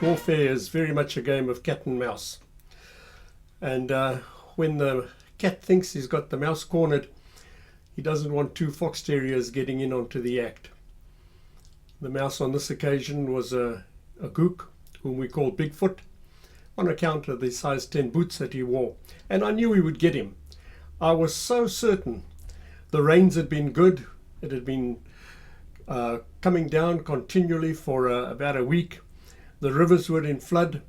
warfare is very much a game of cat and mouse. And when the cat thinks he's got the mouse cornered, he doesn't want two fox terriers getting in onto the act. The mouse on this occasion was a gook, whom we call Bigfoot, on account of the size 10 boots that he wore. And I knew we would get him. I was so certain. The rains had been good. It had been coming down continually for about a week. The rivers were in flood.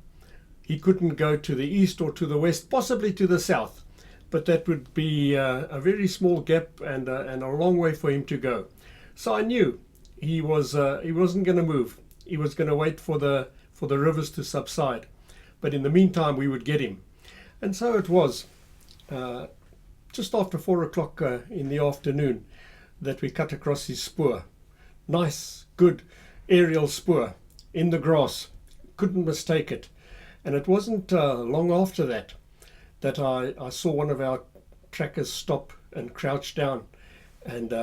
He couldn't go to the east or to the west, possibly to the south, but that would be a very small gap and a long way for him to go. So I knew he wasn't going to move. He was going to wait for the rivers to subside, but in the meantime we would get him. And so it was just after 4 o'clock in the afternoon that we cut across his spoor. Nice, good aerial spoor in the grass. Couldn't mistake it. And it wasn't long after that I saw one of our trackers stop and crouch down, and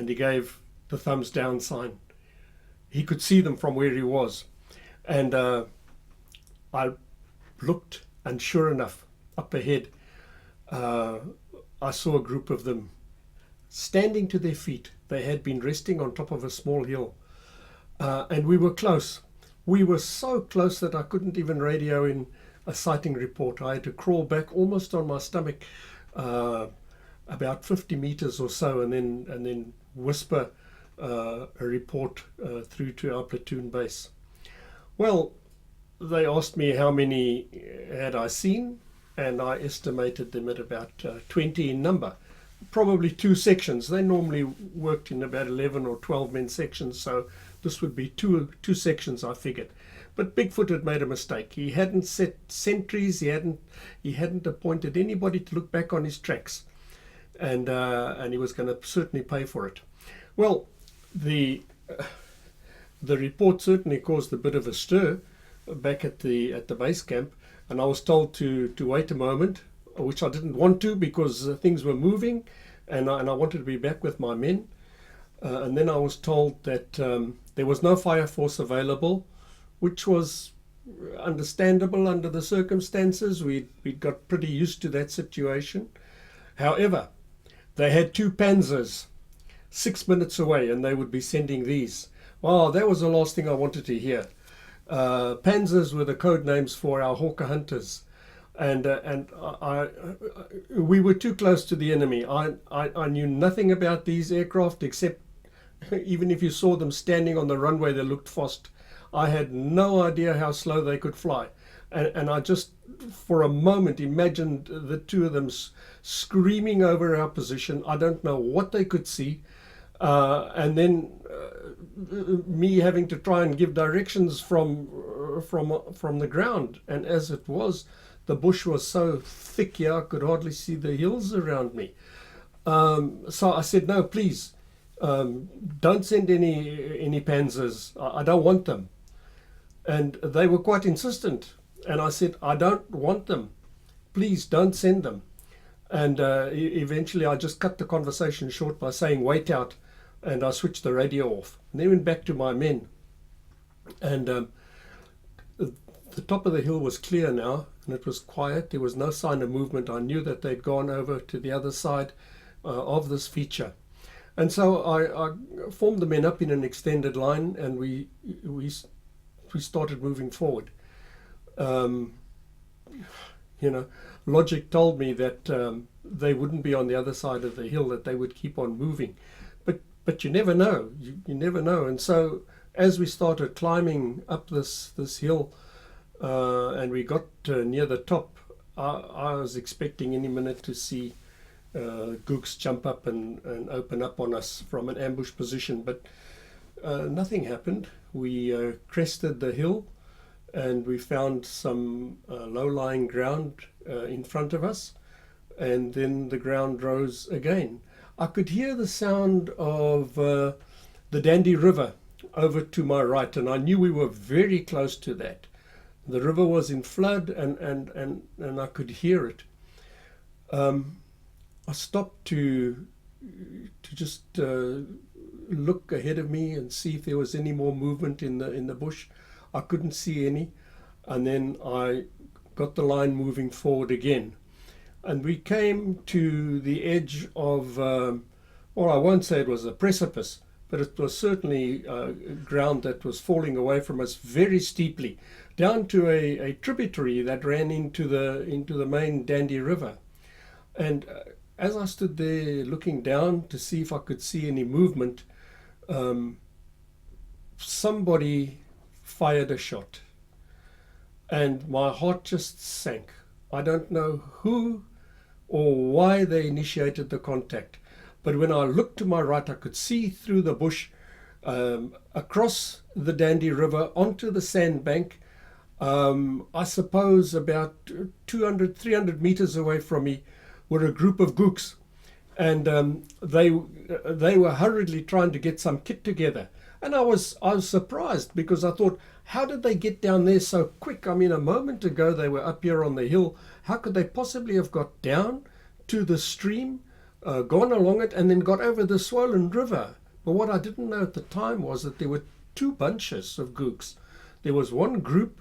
he gave the thumbs down sign. He could see them from where he was, and I looked, and sure enough, up ahead, I saw a group of them standing to their feet. They had been resting on top of a small hill, and we were close. We were so close that I couldn't even radio in a sighting report. I had to crawl back almost on my stomach about 50 meters or so, and then whisper a report through to our platoon base. Well, they asked me how many had I seen, and I estimated them at about 20 in number. Probably two sections. They normally worked in about 11 or 12 men sections, so this would be two sections, I figured. But Bigfoot had made a mistake. He hadn't set sentries. He hadn't appointed anybody to look back on his tracks, and he was going to certainly pay for it. Well, the report certainly caused a bit of a stir back at the base camp, and I was told to wait a moment, which I didn't want to because things were moving, and I wanted to be back with my men. And then I was told that there was no fire force available, which was understandable under the circumstances. We'd got pretty used to that situation. However, they had two panzers 6 minutes away, and they would be sending these. Wow, that was the last thing I wanted to hear. Panzers were the code names for our Hawker hunters. And we were too close to the enemy. I knew nothing about these aircraft, except even if you saw them standing on the runway, they looked fast. I had no idea how slow they could fly. And I just, for a moment, imagined the two of them screaming over our position. I don't know what they could see. And then me having to try and give directions from the ground. And as it was, the bush was so thick here, I could hardly see the hills around me. So I said, no, please, don't send any panzers. I don't want them. And they were quite insistent. And I said, I don't want them. Please don't send them. And eventually I just cut the conversation short by saying, wait out. And I switched the radio off. And then went back to my men. And the top of the hill was clear now, and it was quiet. There was no sign of movement. I knew that they'd gone over to the other side of this feature. And so I formed the men up in an extended line, and we started moving forward. Logic told me that they wouldn't be on the other side of the hill, that they would keep on moving. But you never know. You never know. And so as we started climbing up this hill, and we got near the top, I was expecting any minute to see gooks jump up and open up on us from an ambush position, but nothing happened. We crested the hill, and we found some low-lying ground in front of us, and then the ground rose again. I could hear the sound of the Dandy River over to my right, and I knew we were very close to that. The river was in flood, and I could hear it. I stopped to just look ahead of me and see if there was any more movement in the bush. I couldn't see any. And then I got the line moving forward again. And we came to the edge of, well, I won't say it was a precipice, but it was certainly ground that was falling away from us very steeply, down to a tributary that ran into the main Dandy River. And as I stood there looking down to see if I could see any movement, somebody fired a shot. And my heart just sank. I don't know who or why they initiated the contact. But when I looked to my right, I could see through the bush, across the Dandy River, onto the sandbank, I suppose about 200, 300 meters away from me, were a group of gooks. And they were hurriedly trying to get some kit together. And I was surprised, because I thought, how did they get down there so quick? I mean, a moment ago they were up here on the hill. How could they possibly have got down to the stream, gone along it, and then got over the swollen river? But what I didn't know at the time was that there were two bunches of gooks. There was one group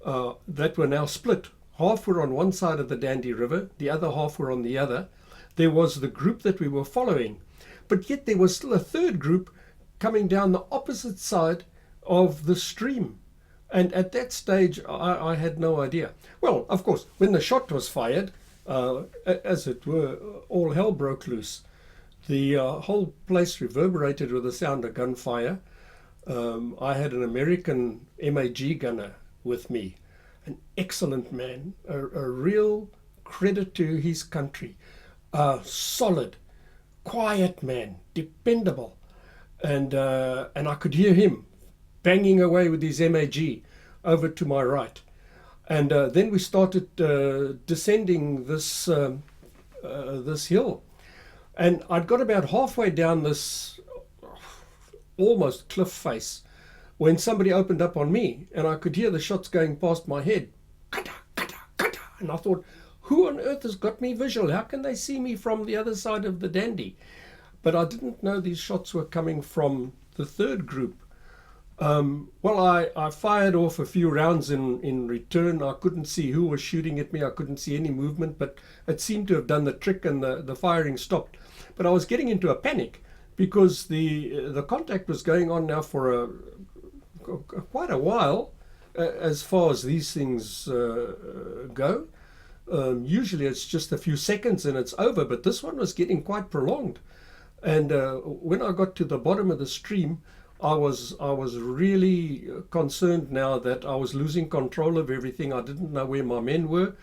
that were now split. Half were on one side of the Dandy River, the other half were on the other. There was the group that we were following. But yet there was still a third group coming down the opposite side of the stream. And at that stage, I had no idea. Well, of course, when the shot was fired, as it were, all hell broke loose. The whole place reverberated with the sound of gunfire. I had an American MAG gunner with me, an excellent man, a real credit to his country, solid, quiet man, dependable. And I could hear him banging away with his MAG over to my right. And then we started descending this hill. And I'd got about halfway down this almost cliff face when somebody opened up on me, and I could hear the shots going past my head. Kata, kata, kata. And I thought, who on earth has got me visual? How can they see me from the other side of the Dandy? But I didn't know these shots were coming from the third group. Well, I fired off a few rounds in return. I couldn't see who was shooting at me. I couldn't see any movement, but it seemed to have done the trick, and the firing stopped. But I was getting into a panic, because the contact was going on now for quite a while, as far as these things go. Usually it's just a few seconds and it's over, but this one was getting quite prolonged. And when I got to the bottom of the stream, I was really concerned now that I was losing control of everything. I didn't know where my men were,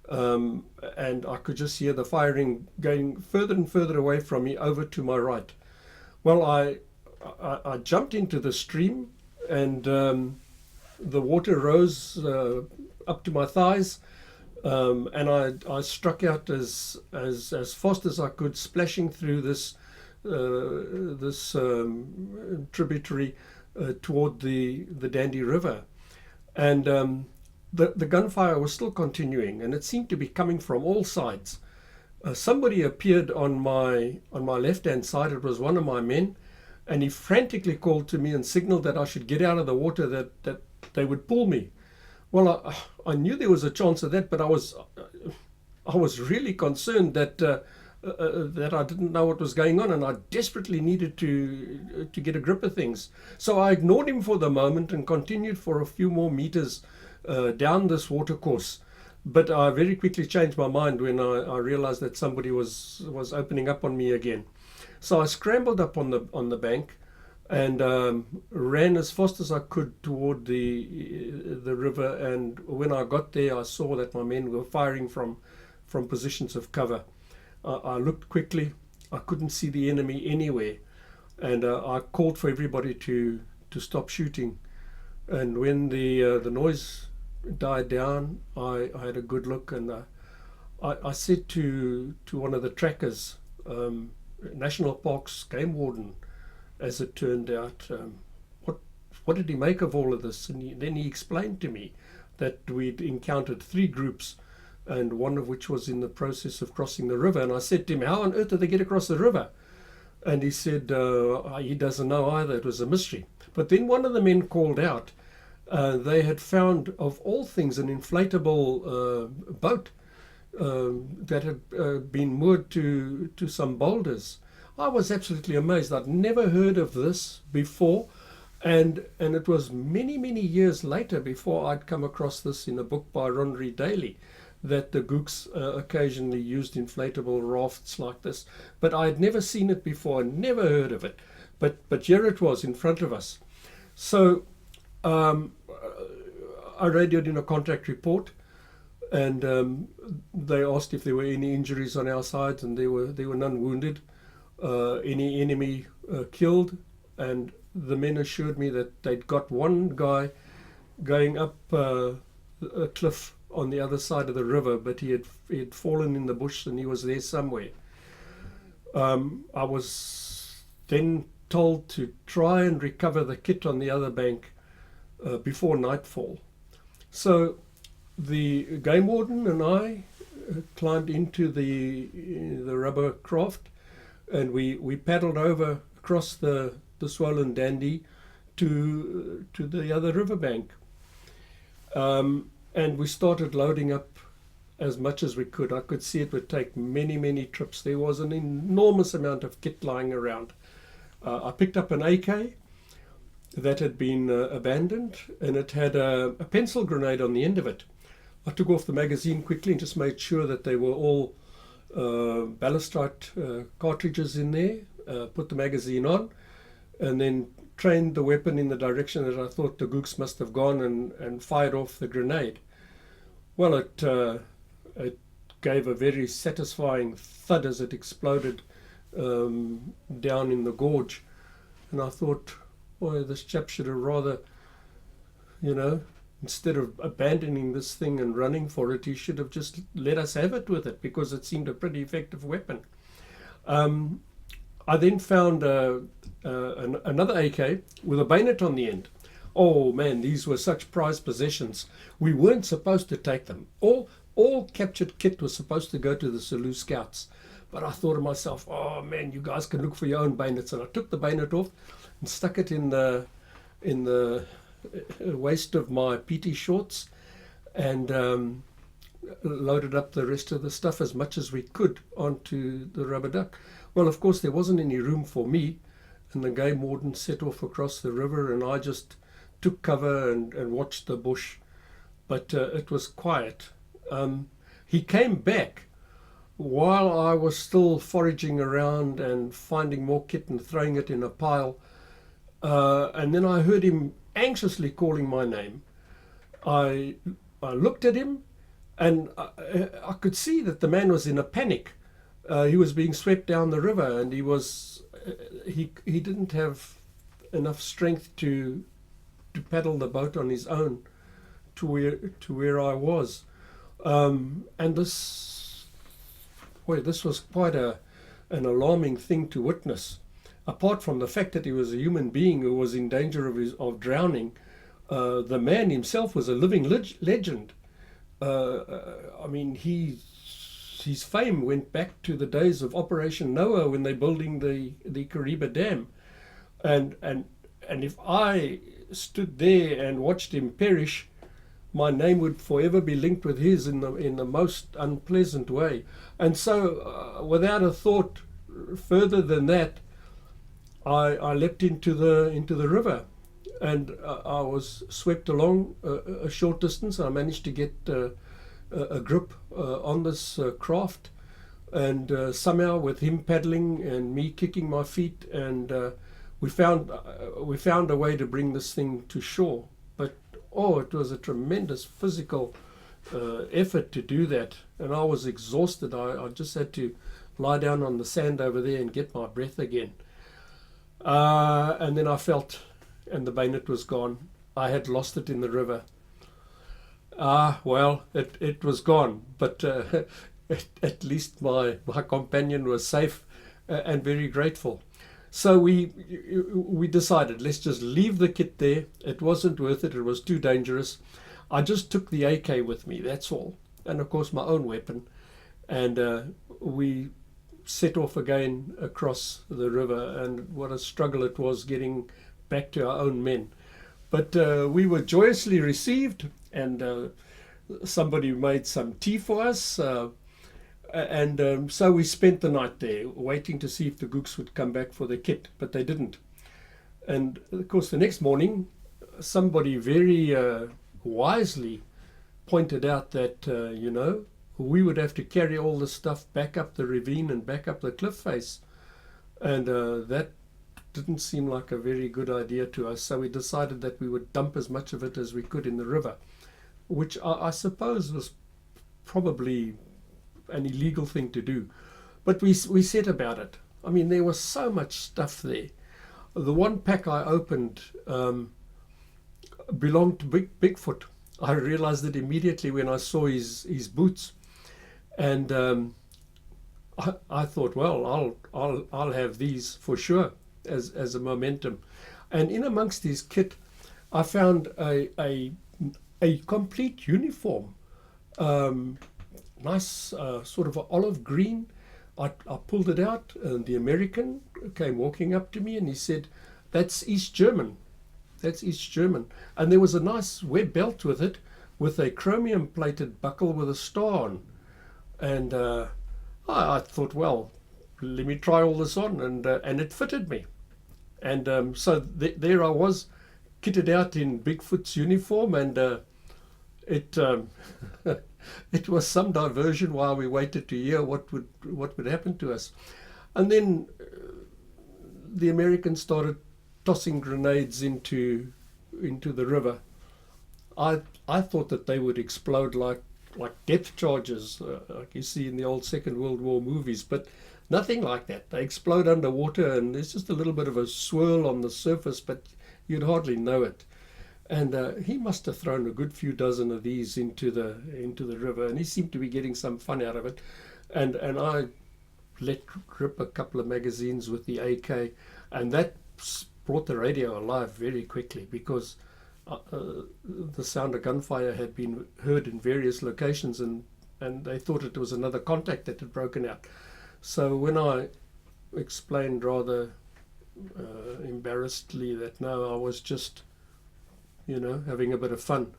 and I could just hear the firing going further and further away from me over to my right. Well, I jumped into the stream, and the water rose up to my thighs, and I struck out as fast as I could, splashing through this tributary toward the Dandy River. And the gunfire was still continuing, and it seemed to be coming from all sides. Somebody appeared on my left-hand side. It was one of my men, and he frantically called to me and signaled that I should get out of the water, that they would pull me. Well, I knew there was a chance of that, but I was really concerned that I didn't know what was going on, and I desperately needed to get a grip of things. So I ignored him for the moment and continued for a few more meters down this water course. But I very quickly changed my mind when I realized that somebody was opening up on me again. So I scrambled up on the bank and ran as fast as I could toward the river. And when I got there, I saw that my men were firing from positions of cover. I looked quickly. I couldn't see the enemy anywhere, and I called for everybody to stop shooting. And when the noise died down, I had a good look, and I said to one of the trackers, National Parks game warden, as it turned out, what did he make of all of this? And then he explained to me that we'd encountered 3 groups, and one of which was in the process of crossing the river. And I said to him, how on earth did they get across the river? And he said he doesn't know either. It was a mystery. But then one of the men called out, they had found, of all things, an inflatable boat that had been moored to some boulders. I was absolutely amazed. I'd never heard of this before, and it was many years later before I'd come across this in a book by Ronry Daly, that the Gooks occasionally used inflatable rafts like this. But I had never seen it before, never heard of it. But here it was in front of us. So I radioed in a contact report, and they asked if there were any injuries on our side, and there were none wounded, any enemy killed, and the men assured me that they'd got one guy going up a cliff on the other side of the river, but he had fallen in the bush and he was there somewhere. I was then told to try and recover the kit on the other bank before nightfall. So the game warden and I climbed into the rubber craft, and we paddled over across the swollen Dandy to the other riverbank. And we started loading up as much as we could. I could see it would take many trips. There was an enormous amount of kit lying around. I picked up an AK that had been abandoned, and it had a pencil grenade on the end of it. I took off the magazine quickly and just made sure that they were all ballistrite cartridges in there, put the magazine on, and then trained the weapon in the direction that I thought the Gooks must have gone, and fired off the grenade. Well, it gave a very satisfying thud as it exploded down in the gorge. And I thought, boy, this chap should have rather, instead of abandoning this thing and running for it, he should have just let us have it with it, because it seemed a pretty effective weapon. I then found another AK with a bayonet on the end. Oh man, these were such prized possessions. We weren't supposed to take them. All captured kit was supposed to go to the Selous Scouts. But I thought to myself, oh man, you guys can look for your own bayonets. And I took the bayonet off and stuck it in the waist of my PT shorts, and loaded up the rest of the stuff as much as we could onto the rubber duck. Well, of course, there wasn't any room for me, and the game warden set off across the river, and I just took cover and watched the bush. But it was quiet. He came back while I was still foraging around and finding more kit and throwing it in a pile. And then I heard him anxiously calling my name. I looked at him, and I could see that the man was in a panic. He was being swept down the river, and he didn't have enough strength to paddle the boat on his own to where I was. And this was quite an alarming thing to witness. Apart from the fact that he was a human being who was in danger of drowning, the man himself was a living legend. I mean, his fame went back to the days of Operation Noah, when they're building the Kariba Dam, and if I stood there and watched him perish, my name would forever be linked with his in the most unpleasant way. And so, without a thought further than that, I leapt into the river, and I was swept along a short distance. I managed to get a grip on this craft, and somehow, with him paddling and me kicking my feet, and we found a way to bring this thing to shore. But it was a tremendous physical effort to do that, and I was exhausted. I just had to lie down on the sand over there and get my breath again. And then I felt, and the bayonet was gone. I had lost it in the river. Well, it was gone, but at least my companion was safe, and very grateful. So we decided, let's just leave the kit there. It wasn't worth it. It was too dangerous. I just took the AK with me, that's all. And of course my own weapon. And we set off again across the river, and what a struggle it was getting back to our own men. But we were joyously received, and somebody made some tea for us. And so we spent the night there, waiting to see if the gooks would come back for the kit, but they didn't. And of course, the next morning, somebody very wisely pointed out that, we would have to carry all the stuff back up the ravine and back up the cliff face. And that didn't seem like a very good idea to us. So we decided that we would dump as much of it as we could in the river, which I suppose was probably an illegal thing to do. But we set about it. I mean, there was so much stuff there. The one pack I opened belonged to Bigfoot. I realized it immediately when I saw his boots. And I thought, well, I'll have these for sure as a momentum. And in amongst his kit, I found a complete uniform, nice sort of olive green. I pulled it out, and the American came walking up to me, and he said, "That's East German. That's East German." And there was a nice web belt with it, with a chromium-plated buckle with a star on. And I thought, well, let me try all this on, and it fitted me. And so there I was, kitted out in Bigfoot's uniform, and it it was some diversion while we waited to hear what would happen to us. And then the Americans started tossing grenades into the river. I thought that they would explode like depth charges, like you see in the old Second World War movies, but nothing like that. They explode underwater, and there's just a little bit of a swirl on the surface, but you'd hardly know it. And he must have thrown a good few dozen of these into the river, and he seemed to be getting some fun out of it. And I let rip a couple of magazines with the AK, and that brought the radio alive very quickly, because the sound of gunfire had been heard in various locations, and they thought it was another contact that had broken out. So when I explained rather embarrassedly that no, I was just, having a bit of fun,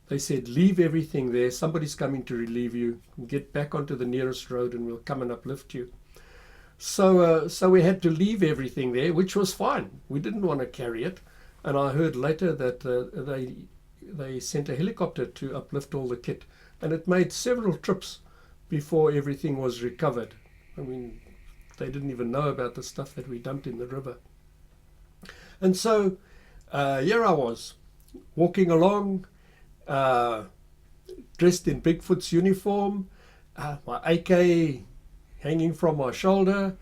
they said, "Leave everything there. Somebody's coming to relieve you. Get back onto the nearest road and we'll come and uplift you." So we had to leave everything there, which was fine. We didn't want to carry it. And I heard later that they sent a helicopter to uplift all the kit, and it made several trips before everything was recovered. I mean, they didn't even know about the stuff that we dumped in the river. And so here I was, walking along, dressed in Bigfoot's uniform, my AK hanging from my shoulder,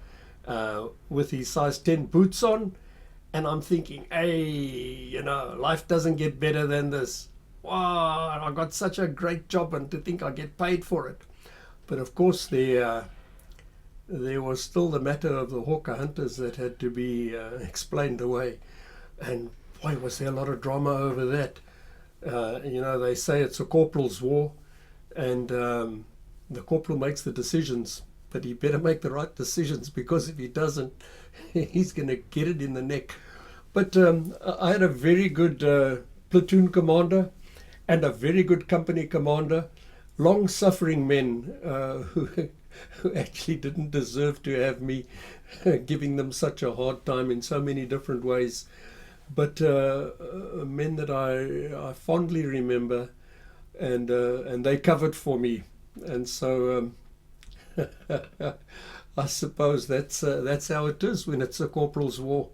with his size 10 boots on. And I'm thinking, hey, life doesn't get better than this. Wow, I got such a great job, and to think I get paid for it. But of course, there was still the matter of the hawker hunters that had to be explained away. And boy, was there a lot of drama over that. They say it's a corporal's war, and the corporal makes the decisions, but he better make the right decisions, because if he doesn't, he's going to get it in the neck. But I had a very good platoon commander and a very good company commander, long-suffering men who actually didn't deserve to have me giving them such a hard time in so many different ways. But men that I fondly remember, and they covered for me. And so I suppose that's how it is when it's a corporal's war.